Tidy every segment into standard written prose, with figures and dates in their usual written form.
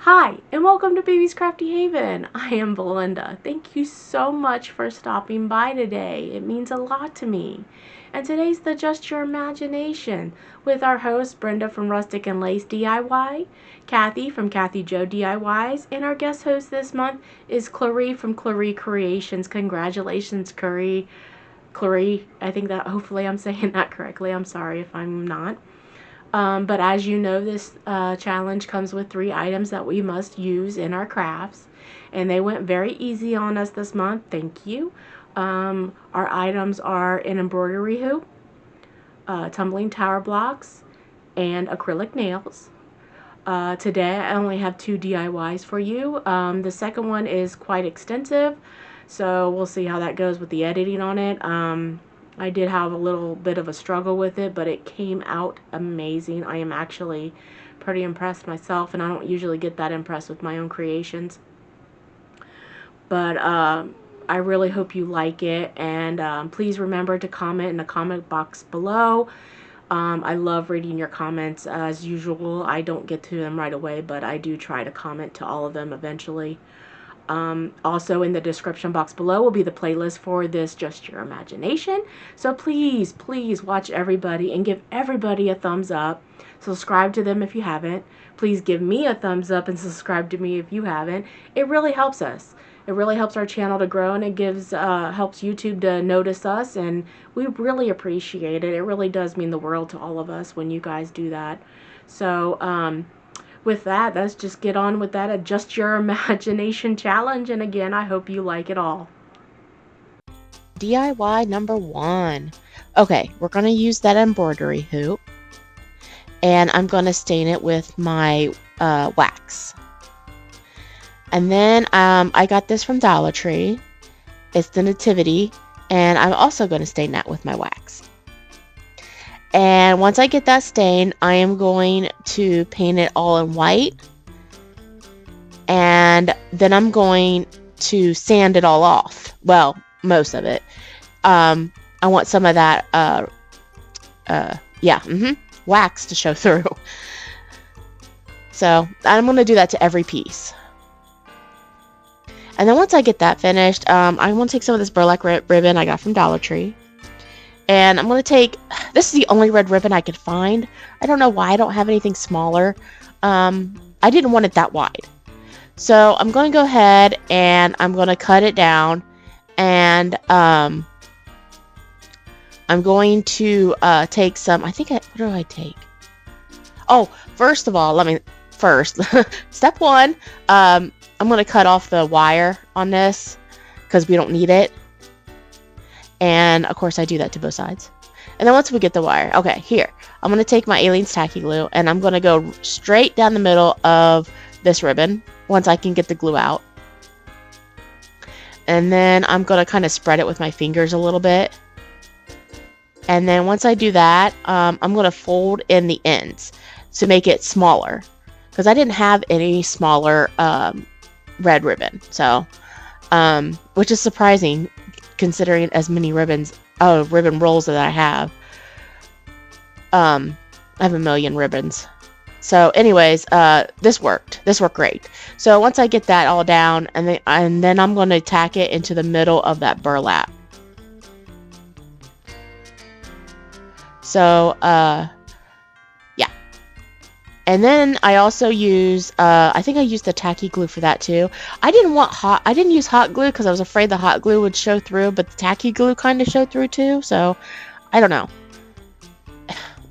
Hi, and welcome to Baby's Crafty Haven. I am Belinda. Thank you so much for stopping by today. It means a lot to me. And today's the Just Your Imagination with our hosts Brenda from Rustic and Lace DIY, Kathy from Kathy Joe DIYs, and our guest host this month is Clarie from Clarie Creations. Congratulations, Clarie. Clarie, I think that hopefully I'm saying that correctly. I'm sorry if I'm not. But as you know, this challenge comes with 3 items that we must use in our crafts. And they went very easy on us this month. Thank you. Our items are an embroidery hoop, tumbling tower blocks, and acrylic nails. Today I only have 2 DIYs for you. The second one is quite extensive, so we'll see how that goes with the editing on it. I did have a little bit of a struggle with it, but it came out amazing. I am actually pretty impressed myself, and I don't usually get that impressed with my own creations. But I really hope you like it, and please remember to comment in the comment box below. I love reading your comments as usual. I don't get to them right away, but I do try to comment to all of them eventually. Also in the description box below will be the playlist for this Just Your Imagination. So please, please watch everybody and give everybody a thumbs up. Subscribe to them if you haven't. Please give me a thumbs up and subscribe to me if you haven't. It really helps us. It really helps our channel to grow, and it gives helps YouTube to notice us, and we really appreciate it. It really does mean the world to all of us when you guys do that. So with that, let's just get on with that Adjust Your Imagination challenge. And again, I hope you like it all. DIY number 1. Okay, we're going to use that embroidery hoop, and I'm going to stain it with my wax. And then I got this from Dollar Tree. It's the Nativity, and I'm also going to stain that with my wax. And once I get that stain, I am going to paint it all in white, and then I'm going to sand it all off. Well, most of it. I want some of that wax to show through. So I'm going to do that to every piece. And then once I get that finished, I'm going to take some of this burlap ribbon I got from Dollar Tree. And I'm going to take, this is the only red ribbon I could find. I don't know why I don't have anything smaller. I didn't want it that wide. So I'm going to go ahead and I'm going to cut it down. And I'm going to take some, what do I take? Oh, first of all, step 1, I'm going to cut off the wire on this because we don't need it. And of course I do that to both sides. And then once we get the wire, okay, here, I'm going to take my Aleene's tacky glue and I'm going to go straight down the middle of this ribbon once I can get the glue out. And then I'm going to kind of spread it with my fingers a little bit. And then once I do that, I'm going to fold in the ends to make it smaller, because I didn't have any smaller red ribbon. So, which is surprising considering as many ribbon rolls that I have. I have a million ribbons. So anyways, this worked great. So once I get that all down, and then I'm going to tack it into the middle of that burlap. So yeah. And then I also use I think I used the tacky glue for that too. I didn't use hot glue because I was afraid the hot glue would show through, but the tacky glue kind of showed through too. So I don't know.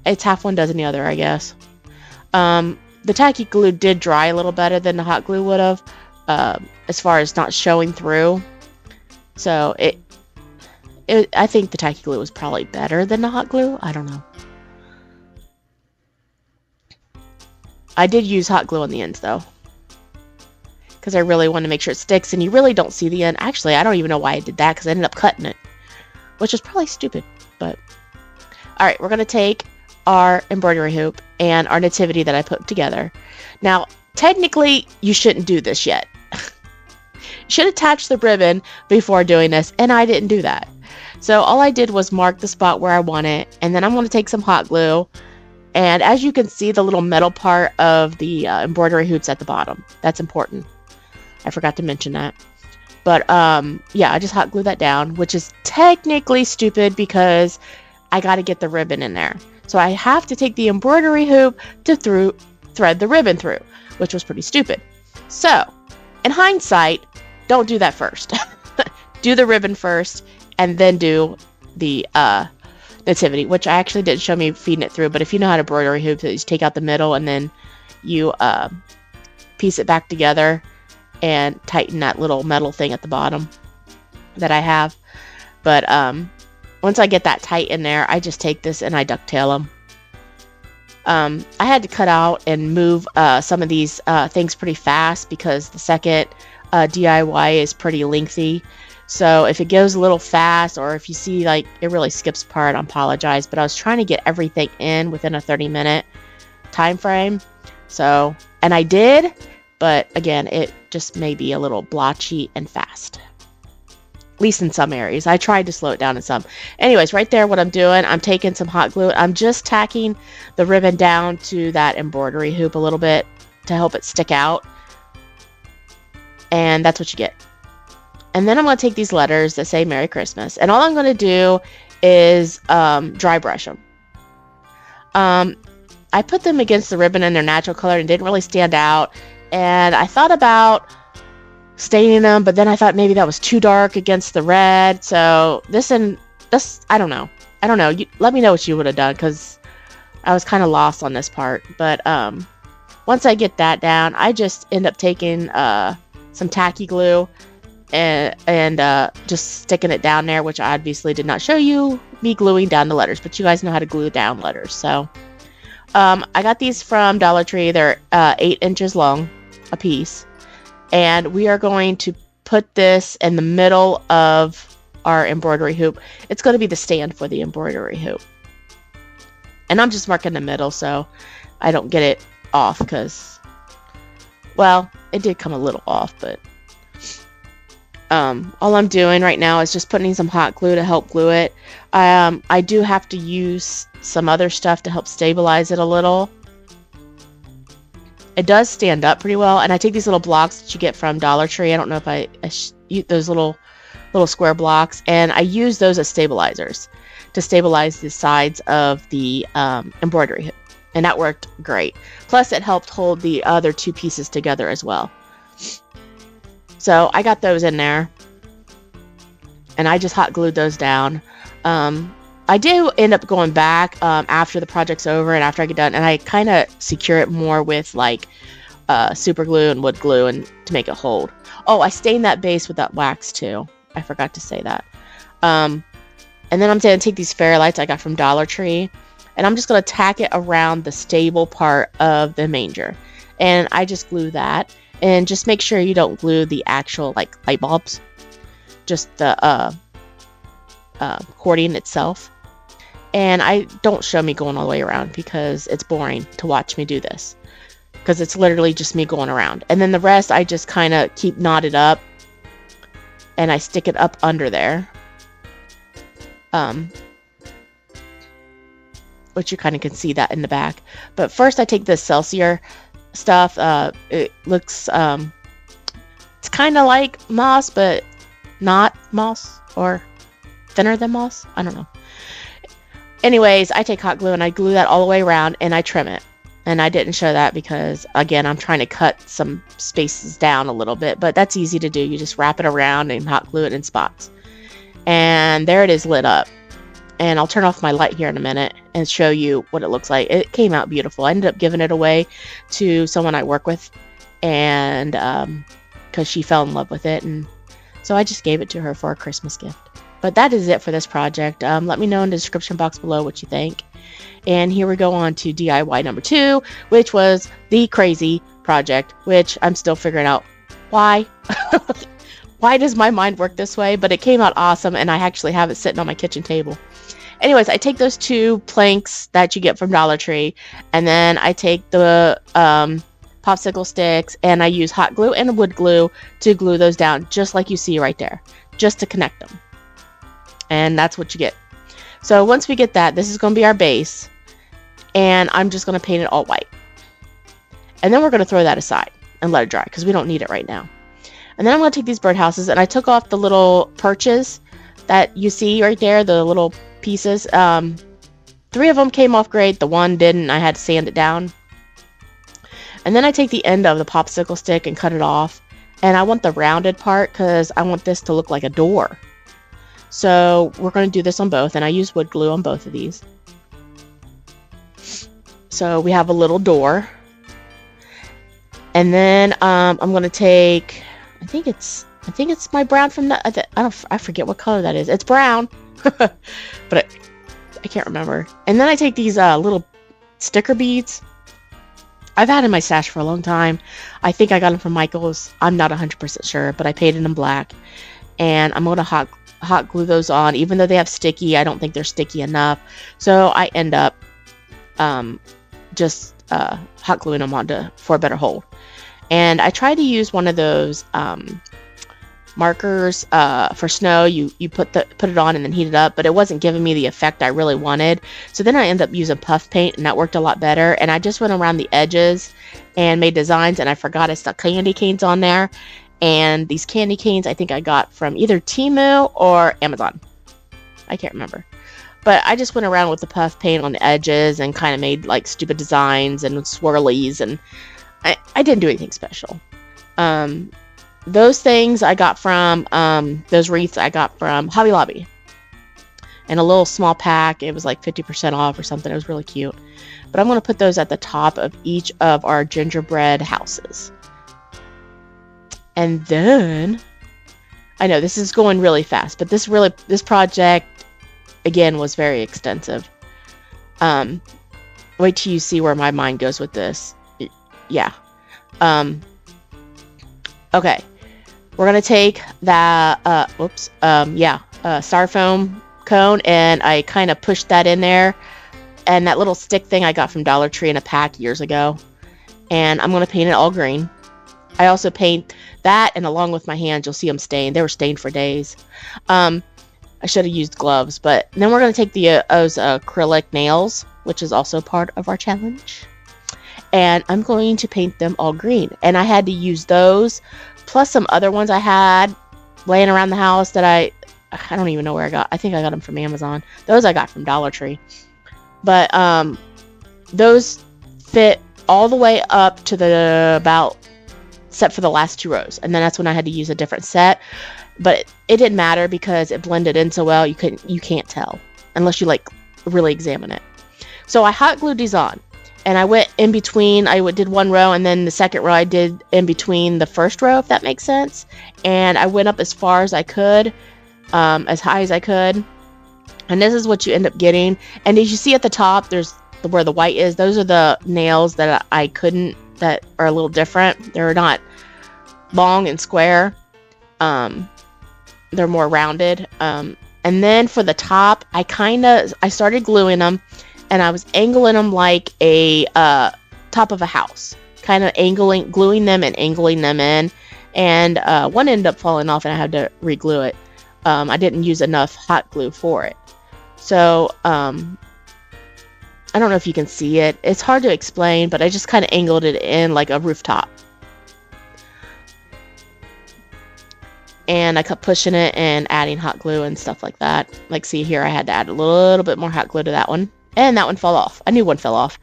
It's half one dozen the other, I guess. The tacky glue did dry a little better than the hot glue would have, as far as not showing through. So I think the tacky glue was probably better than the hot glue. I don't know. I did use hot glue on the ends though, because I really want to make sure it sticks, and you really don't see the end. Actually, I don't even know why I did that, because I ended up cutting it, which is probably stupid, but alright, we're going to take our embroidery hoop and our nativity that I put together. Now, technically, you shouldn't do this yet. You should attach the ribbon before doing this, and I didn't do that. So all I did was mark the spot where I want it, and then I'm going to take some hot glue And as you can see, the little metal part of the embroidery hoop's at the bottom. That's important. I forgot to mention that. But yeah, I just hot glue that down, which is technically stupid because I got to get the ribbon in there. So I have to take the embroidery hoop to thread the ribbon through, which was pretty stupid. So in hindsight, don't do that first. Do the ribbon first and then do the nativity, which I actually didn't show me feeding it through. But if you know how to embroidery hoop, you take out the middle and then you piece it back together and tighten that little metal thing at the bottom that I have. But once I get that tight in there, I just take this and I ducktail them. I had to cut out and move some of these things pretty fast because the second DIY is pretty lengthy. So if it goes a little fast or if you see like it really skips part, I apologize. But I was trying to get everything in within a 30-minute time frame. So, and I did, but again, it just may be a little blotchy and fast. At least in some areas. I tried to slow it down in some. Anyways, right there, what I'm doing, I'm taking some hot glue. I'm just tacking the ribbon down to that embroidery hoop a little bit to help it stick out. And that's what you get. And then I'm going to take these letters that say Merry Christmas. And all I'm going to do is dry brush them. I put them against the ribbon in their natural color and didn't really stand out. And I thought about staining them, but then I thought maybe that was too dark against the red. So this, I don't know. Let me know what you would have done because I was kind of lost on this part. But once I get that down, I just end up taking some tacky glue and just sticking it down there, which I obviously did not show you me gluing down the letters, but you guys know how to glue down letters. So I got these from Dollar Tree. They're 8 inches long a piece. And we are going to put this in the middle of our embroidery hoop. It's going to be the stand for the embroidery hoop. And I'm just marking the middle so I don't get it off because, well, it did come a little off, but all I'm doing right now is just putting some hot glue to help glue it. I do have to use some other stuff to help stabilize it a little. It does stand up pretty well, and I take these little blocks that you get from Dollar Tree. I don't know if I use those little square blocks, and I use those as stabilizers to stabilize the sides of the embroidery hoop, and that worked great. Plus, it helped hold the other 2 pieces together as well. So I got those in there, and I just hot glued those down. I do end up going back after the project's over and after I get done, and I kind of secure it more with like super glue and wood glue and to make it hold. Oh, I stained that base with that wax too. I forgot to say that. And then I'm going to take these fairy lights I got from Dollar Tree, and I'm just going to tack it around the stable part of the manger. And I just glue that, and just make sure you don't glue the actual like light bulbs, just the cording itself. And I don't show me going all the way around because it's boring to watch me do this, because it's literally just me going around. And then the rest I just kind of keep knotted up and I stick it up under there, which you kind of can see that in the back. But first I take the Excelsior stuff. It looks it's kind of like moss, but not moss, or thinner than moss. I don't know. Anyways, I take hot glue and I glue that all the way around and I trim it. And I didn't show that because, again, I'm trying to cut some spaces down a little bit, but that's easy to do. You just wrap it around and hot glue it in spots. And there it is, lit up. And I'll turn off my light here in a minute and show you what it looks like. It came out beautiful. I ended up giving it away to someone I work with, and because she fell in love with it, and so I just gave it to her for a Christmas gift. But that is it for this project. Let me know in the description box below what you think. And here we go on to DIY number 2, which was the crazy project, which I'm still figuring out why. Why does my mind work this way? But it came out awesome, and I actually have it sitting on my kitchen table. Anyways, I take those 2 planks that you get from Dollar Tree, and then I take the popsicle sticks, and I use hot glue and wood glue to glue those down, just like you see right there, just to connect them. And that's what you get. So once we get that, this is going to be our base. and I'm just going to paint it all white. And then we're going to throw that aside and let it dry because we don't need it right now. And then I'm going to take these birdhouses, and I took off the little perches that you see right there, the little pieces. 3 of them came off great. The one didn't. I had to sand it down. And then I take the end of the popsicle stick and cut it off. And I want the rounded part because I want this to look like a door. So we're going to do this on both, and I use wood glue on both of these. So we have a little door. And then I'm going to take, I think it's my brown from the, I forget what color that is. It's brown, but I can't remember. And then I take these little sticker beads. I've had in my stash for a long time. I think I got them from Michael's. I'm not 100% sure, but I painted them black. And I'm going to hot glue those on. Even though they have sticky, I don't think they're sticky enough. So I end up just hot gluing them onto for a better hold. And I try to use one of those markers for snow. You put it on and then heat it up, but it wasn't giving me the effect I really wanted. So then I ended up using puff paint, and that worked a lot better. And I just went around the edges and made designs, and I forgot I stuck candy canes on there. And these candy canes I think I got from either Temu or Amazon. I can't remember. But I just went around with the puff paint on the edges and kind of made like stupid designs and swirlies, and I didn't do anything special. Those things I got from, those wreaths I got from Hobby Lobby. In a little small pack. It was like 50% off or something. It was really cute. But I'm going to put those at the top of each of our gingerbread houses. And then, I know this is going really fast, but this project, again, was very extensive. Wait till you see where my mind goes with this. Yeah. Okay. We're going to take that, styrofoam cone, and I kind of pushed that in there. And that little stick thing I got from Dollar Tree in a pack years ago. And I'm going to paint it all green. I also paint that, and along with my hands, you'll see them stained. They were stained for days. I should have used gloves, but then we're going to take those acrylic nails, which is also part of our challenge. And I'm going to paint them all green. And I had to use those, plus some other ones I had laying around the house that I don't even know where I got. I think I got them from Amazon. Those I got from Dollar Tree. But those fit all the way up to except for the last 2 rows. And then that's when I had to use a different set. But it didn't matter because it blended in so well, you can't tell unless you like really examine it. So I hot glued these on. And I went in between, did 1 row, and then the second row I did in between the first row, if that makes sense. And I went up as far as I could, as high as I could. And this is what you end up getting. And as you see at the top, there's where the white is. Those are the nails that that are a little different. They're not long and square. They're more rounded. And then for the top, I started gluing them. And I was angling them like a top of a house, kind of gluing them and angling them in. And one ended up falling off, and I had to re-glue it. I didn't use enough hot glue for it. So I don't know if you can see it. It's hard to explain, but I just kind of angled it in like a rooftop. And I kept pushing it and adding hot glue and stuff like that. Like, see here, I had to add a little bit more hot glue to that one. And that one fell off. I knew one fell off.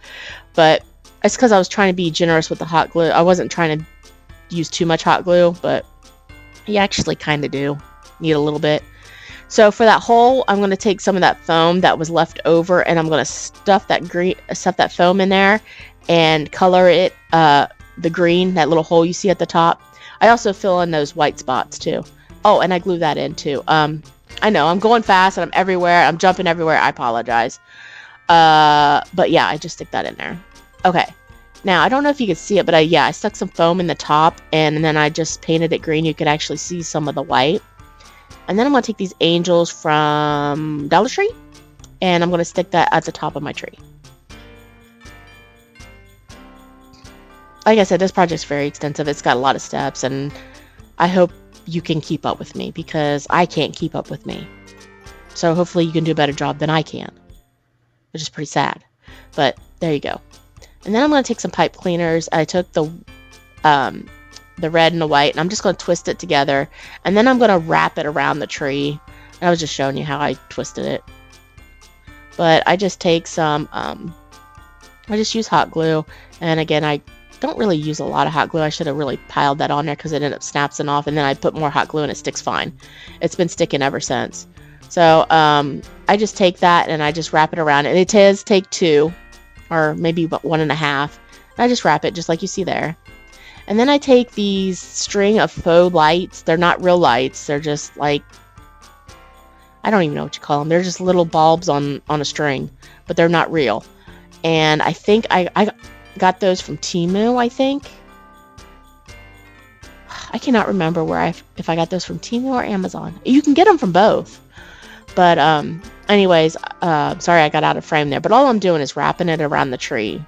But it's because I was trying to be generous with the hot glue. I wasn't trying to use too much hot glue, but you actually kind of do need a little bit. So for that hole, I'm going to take some of that foam that was left over, and I'm going to stuff that foam in there and color it the green, that little hole you see at the top. I also fill in those white spots too. Oh, and I glue that in too. I know I'm going fast and I'm everywhere. I'm jumping everywhere. I apologize. But yeah, I just stick that in there. Okay. Now, I don't know if you could see it, but I stuck some foam in the top, and then I just painted it green. You could actually see some of the white. And then I'm going to take these angels from Dollar Tree, and I'm going to stick that at the top of my tree. Like I said, this project's very extensive. It's got a lot of steps, and I hope you can keep up with me, because I can't keep up with me. So hopefully you can do a better job than I can, which is pretty sad. But There you go. And then I'm going to take some pipe cleaners. I took the red and the white, and I'm just going to twist it together. And then I'm going to wrap it around the tree. I was just showing you how I twisted it. But I just take some, I just use hot glue. And again, I don't really use a lot of hot glue. I should have really piled that on there because it ended up snapping off. And then I put more hot glue and it sticks fine. It's been sticking ever since. So I just take that and I just wrap it around. And it does take 2 or maybe about 1.5. I just wrap it just like you see there. And then I take these string of faux lights. They're not real lights. They're just like, I don't even know what you call them. They're just little bulbs on a string, but they're not real. And I think I got those from Temu, I think. I cannot remember if I got those from Temu or Amazon. You can get them from both. But anyways, sorry I got out of frame there. But all I'm doing is wrapping it around the tree.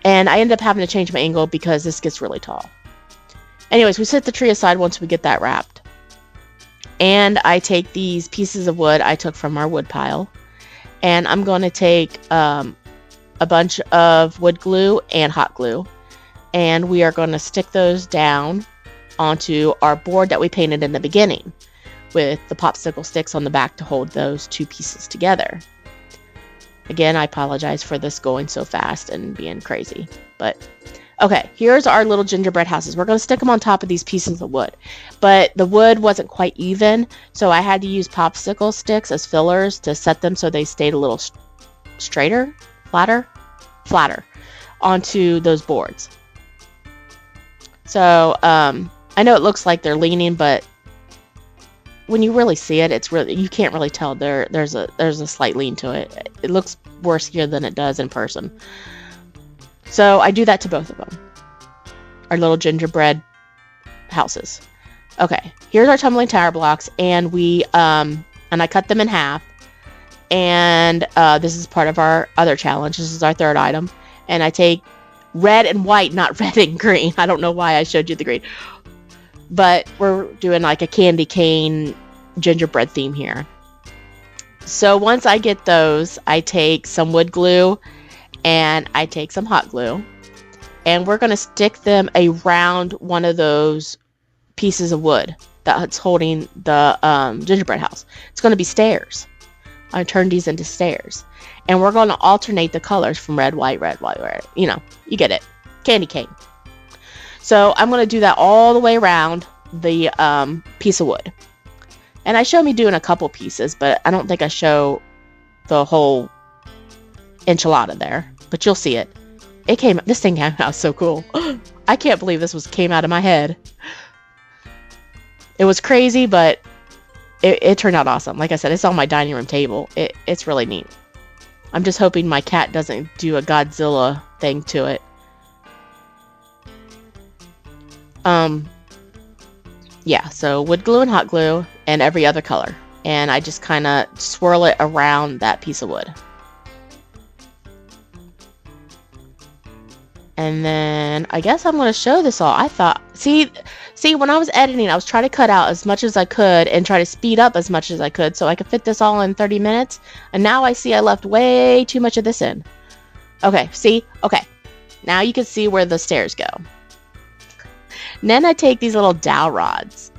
And I end up having to change my angle because this gets really tall. Anyways, we set the tree aside once we get that wrapped. And I take these pieces of wood I took from our wood pile. And I'm going to take a bunch of wood glue and hot glue. And we are going to stick those down onto our board that we painted in the beginning, with the popsicle sticks on the back to hold those 2 pieces together. Again, I apologize for this going so fast and being crazy. But, okay, here's our little gingerbread houses. We're going to stick them on top of these pieces of wood. But the wood wasn't quite even, so I had to use popsicle sticks as fillers to set them so they stayed a little straighter, flatter, onto those boards. So, I know it looks like they're leaning, but when you really see it, it's really, you can't really tell. There's a slight lean to it. It looks worse here than it does in person. So I do that to both of them. Our little gingerbread houses. Okay, here's our tumbling tower blocks, and I cut them in half. And this is part of our other challenge. This is our 3rd item. And I take red and white, not red and green. I don't know why I showed you the green. But we're doing like a candy cane gingerbread theme here. So once I get those, I take some wood glue and I take some hot glue. And we're going to stick them around one of those pieces of wood that's holding the gingerbread house. It's going to be stairs. I turned these into stairs. And we're going to alternate the colors from red, white, red. You know, you get it. Candy cane. So I'm going to do that all the way around the piece of wood. And I show me doing a couple pieces, but I don't think I show the whole enchilada there. But you'll see it. This thing came out so cool. I can't believe this came out of my head. It was crazy, but it turned out awesome. Like I said, it's on my dining room table. It's really neat. I'm just hoping my cat doesn't do a Godzilla thing to it. Yeah, so wood glue and hot glue and every other color. And I just kind of swirl it around that piece of wood. And then I guess I'm going to show this all. I thought, see, when I was editing, I was trying to cut out as much as I could and try to speed up as much as I could so I could fit this all in 30 minutes. And now I see I left way too much of this in. Okay, see? Okay. Now you can see where the stairs go. And then I take these little dowel rods,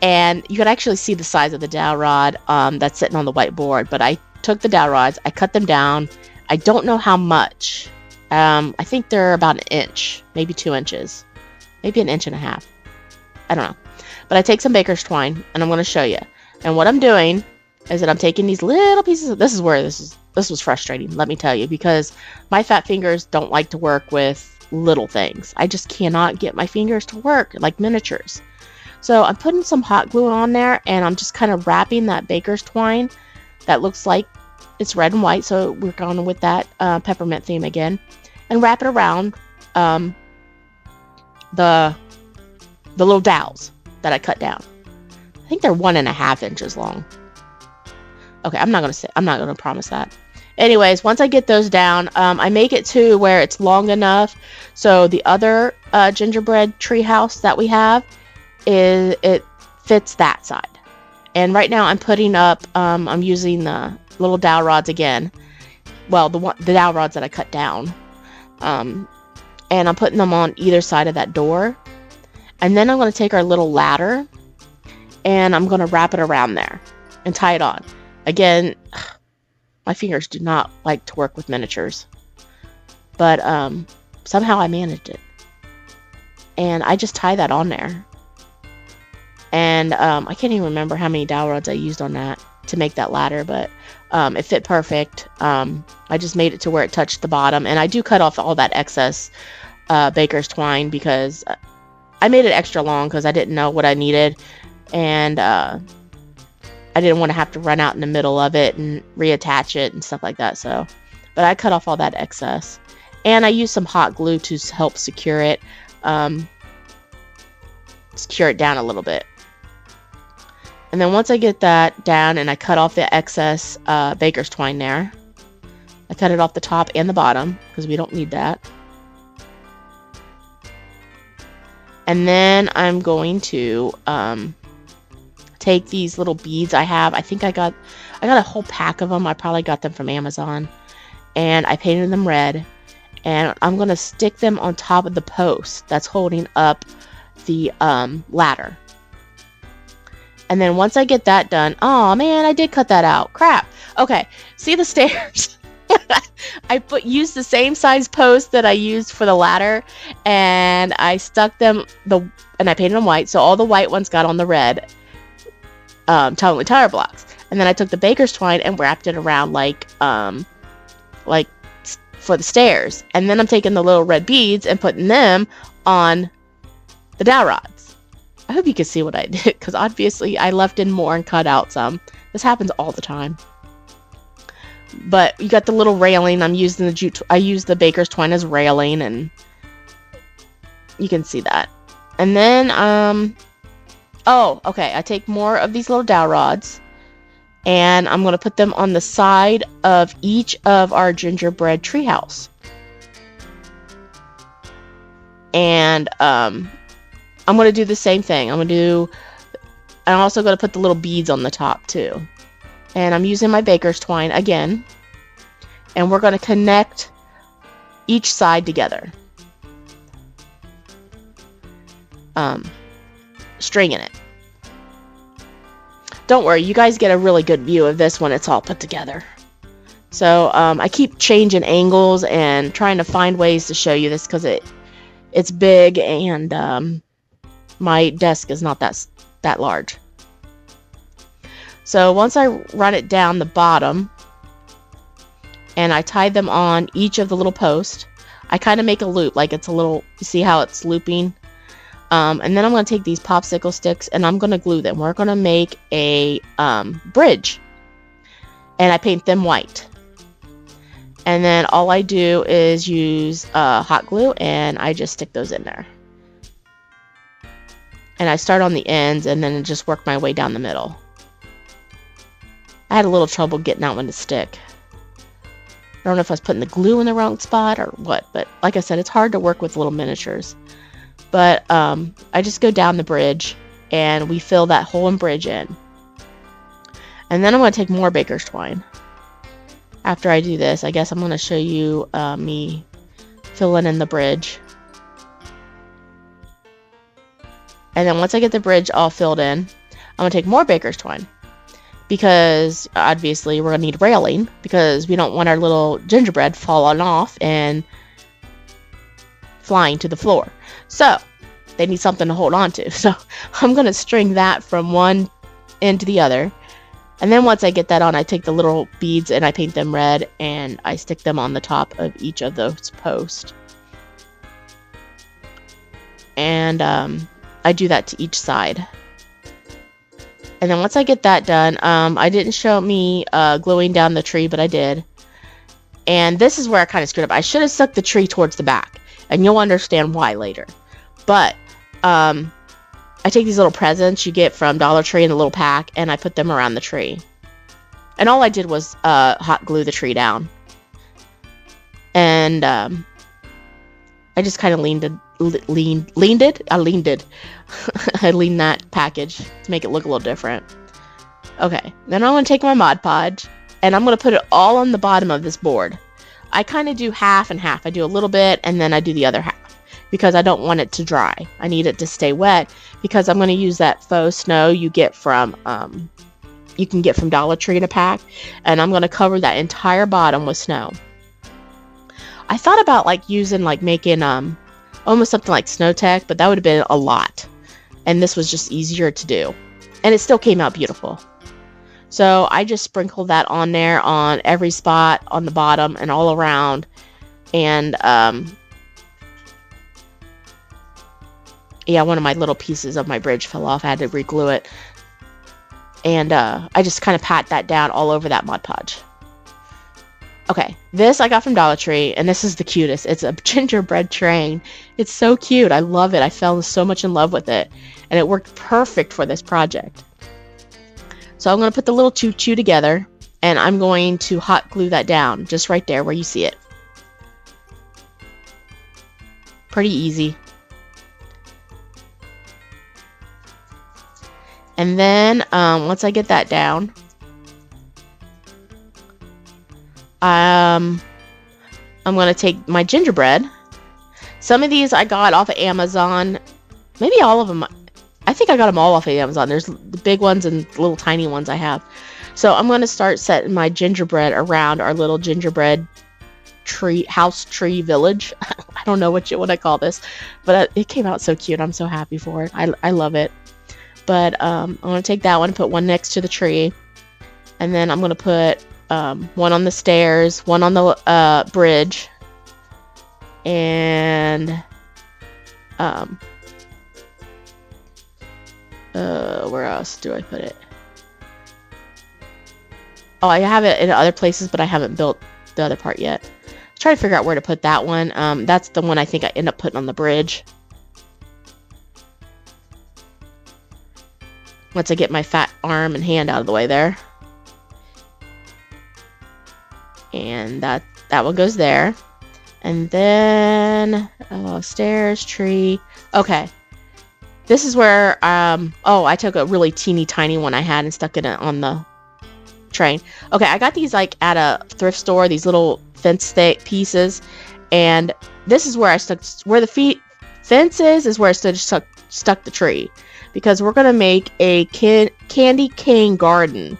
and you can actually see the size of the dowel rod that's sitting on the whiteboard. But I took the dowel rods, I cut them down. I don't know how much. I think they're about 1 inch, maybe 2 inches, maybe 1.5 inches. I don't know. But I take some baker's twine, and I'm going to show you. And what I'm doing is that I'm taking these little pieces of, this is where this was frustrating, let me tell you, because my fat fingers don't like to work with little things. I just cannot get my fingers to work like miniatures. So I'm putting some hot glue on there, and I'm just kind of wrapping that baker's twine that looks like it's red and white, so we're going with that peppermint theme again, and wrap it around the little dowels that I cut down. I think they're 1.5 inches long. Okay, I'm not gonna promise that. Anyways, once I get those down, I make it to where it's long enough so the other gingerbread tree house that we have it fits that side. And right now I'm putting up, I'm using the little dowel rods again, well, the dowel rods that I cut down. And I'm putting them on either side of that door. And then I'm going to take our little ladder and I'm going to wrap it around there and tie it on. Again, my fingers do not like to work with miniatures, but somehow I managed it. And I just tie that on there. And I can't even remember how many dowel rods I used on that to make that ladder, but it fit perfect. I just made it to where it touched the bottom, and I do cut off all that excess baker's twine because I made it extra long because I didn't know what I needed, and I didn't want to have to run out in the middle of it and reattach it and stuff like that. So, but I cut off all that excess, and I used some hot glue to help secure it down a little bit. And then once I get that down and I cut off the excess baker's twine there, I cut it off the top and the bottom because we don't need that. And then I'm going to take these little beads I have. I think I got a whole pack of them. I probably got them from Amazon. And I painted them red. And I'm going to stick them on top of the post that's holding up the ladder. And then once I get that done, oh man, I did cut that out. Crap. Okay, see the stairs? I used the same size post that I used for the ladder, and I stuck them and I painted them white, so all the white ones got on the red tire blocks. And then I took the baker's twine and wrapped it around like for the stairs. And then I'm taking the little red beads and putting them on the dowel rods. I hope you can see what I did, because obviously I left in more and cut out some. This happens all the time. But you got the little railing. I used the baker's twine as railing, and you can see that. And then, oh, okay, I take more of these little dowel rods, and I'm going to put them on the side of each of our gingerbread treehouse. And, I'm going to do the same thing. I'm also going to put the little beads on the top too. And I'm using my baker's twine again. And we're going to connect each side together. Stringing it. Don't worry, you guys get a really good view of this when it's all put together. So I keep changing angles and trying to find ways to show you this because it's big and my desk is not that large. So once I run it down the bottom and I tie them on each of the little posts, I kind of make a loop, like it's a little, you see how it's looping? And then I'm going to take these popsicle sticks and I'm going to glue them. We're going to make a bridge, and I paint them white. And then all I do is use hot glue and I just stick those in there. And I start on the ends and then just work my way down the middle. I had a little trouble getting that one to stick. I don't know if I was putting the glue in the wrong spot or what, but like I said, it's hard to work with little miniatures. But I just go down the bridge and we fill that hole and bridge in. And then I'm going to take more baker's twine. After I do this, I guess I'm going to show you me filling in the bridge. And then once I get the bridge all filled in, I'm going to take more baker's twine. Because obviously we're going to need railing, because we don't want our little gingerbread falling off and flying to the floor. So they need something to hold on to. So I'm going to string that from one end to the other. And then once I get that on, I take the little beads and I paint them red and I stick them on the top of each of those posts. And I do that to each side. And then once I get that done, I didn't show me gluing down the tree, but I did. And this is where I kind of screwed up. I should have stuck the tree towards the back, and you'll understand why later. But I take these little presents you get from Dollar Tree in the little pack, and I put them around the tree. And all I did was hot glue the tree down. And I just kind of leaned it. I leaned that package to make it look a little different. Okay, then I'm going to take my Mod Podge And I'm going to put it all on the bottom of this board. I kind of do half and half. I do a little bit and then I do the other half because I don't want it to dry. I need it to stay wet because I'm going to use that faux snow you get from you can get from Dollar Tree in a pack, and I'm going to cover that entire bottom with snow. I thought about like using like making almost something like Snow Tech, but that would have been a lot, and this was just easier to do, and it still came out beautiful. So I just sprinkled that on there on every spot on the bottom and all around. And yeah, one of my little pieces of my bridge fell off. I had to re-glue it. And I just kind of pat that down all over that Mod Podge. Okay, this I got from Dollar Tree, and this is the cutest. It's a gingerbread train. It's so cute. I love it. I fell so much in love with it. And it worked perfect for this project. So I'm going to put the little choo-choo together, and I'm going to hot glue that down just right there where you see it. Pretty easy. And then once I get that down, I'm going to take my gingerbread. Some of these I got off of Amazon. Maybe all of them. I think I got them all off of Amazon. There's the big ones and the little tiny ones I have. So I'm going to start setting my gingerbread around our little gingerbread house tree village. I don't know what I call this, but it came out so cute. I'm so happy for it. I love it. But I'm going to take that one and put one next to the tree. And then I'm going to put one on the stairs, one on the bridge, and where else do I put it? Oh, I have it in other places, but I haven't built the other part yet. Let's try to figure out where to put that one. That's the one I think I end up putting on the bridge. Once I get my fat arm and hand out of the way there. And that one goes there. And then stairs, tree. Okay. This is where I took a really teeny tiny one I had and stuck it on the train. Okay, I got these like at a thrift store, these little fence pieces, and this is where I stuck where the fence is where I stuck the tree, because we're gonna make a candy cane garden.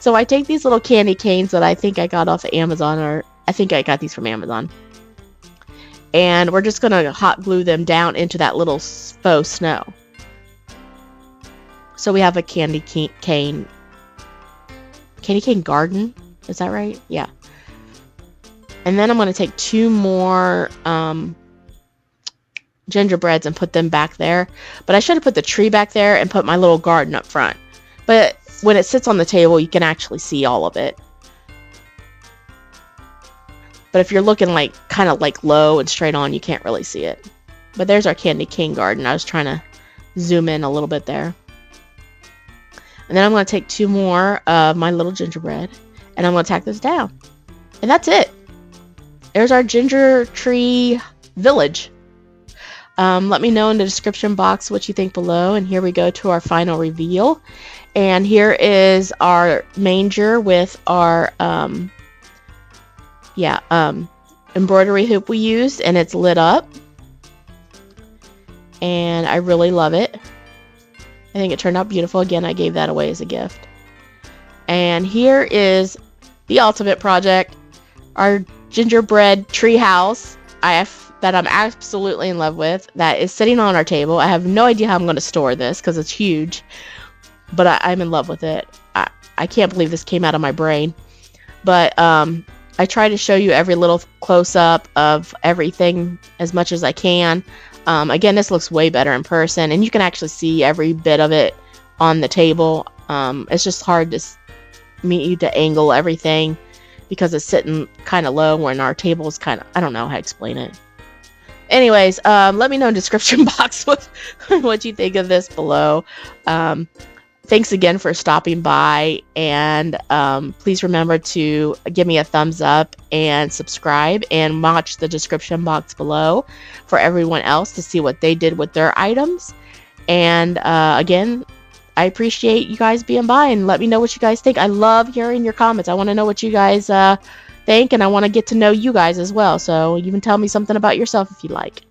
So I take these little candy canes that I think I got off of Amazon, or I think I got these from Amazon. And we're just going to hot glue them down into that little faux snow. So we have a candy cane garden. Is that right? Yeah. And then I'm going to take 2 more gingerbreads and put them back there. But I should have put the tree back there and put my little garden up front. But when it sits on the table, you can actually see all of it. But if you're looking like kind of like low and straight on, you can't really see it. But there's our candy cane garden. I was trying to zoom in a little bit there. And then I'm going to take 2 more of my little gingerbread, and I'm going to tack this down. And that's it. There's our ginger tree village. Let me know in the description box what you think below. And here we go to our final reveal. And here is our manger with our embroidery hoop we used, and it's lit up, and I really love it. I think it turned out beautiful. Again, I gave that away as a gift. And here is the ultimate project, our gingerbread tree house that I'm absolutely in love with, that is sitting on our table. I have no idea how I'm going to store this because it's huge, but I'm in love with it. I can't believe this came out of my brain. But I try to show you every little close-up of everything as much as I can. Again, this looks way better in person, and you can actually see every bit of it on the table. It's just hard to angle everything because it's sitting kind of low when our table is kind of, I don't know how to explain it. Anyways, let me know in the description box what you think of this below. Thanks again for stopping by, and please remember to give me a thumbs up and subscribe, and watch the description box below for everyone else to see what they did with their items. And again, I appreciate you guys being by, and let me know what you guys think. I love hearing your comments. I want to know what you guys think, and I want to get to know you guys as well. So you can tell me something about yourself if you like.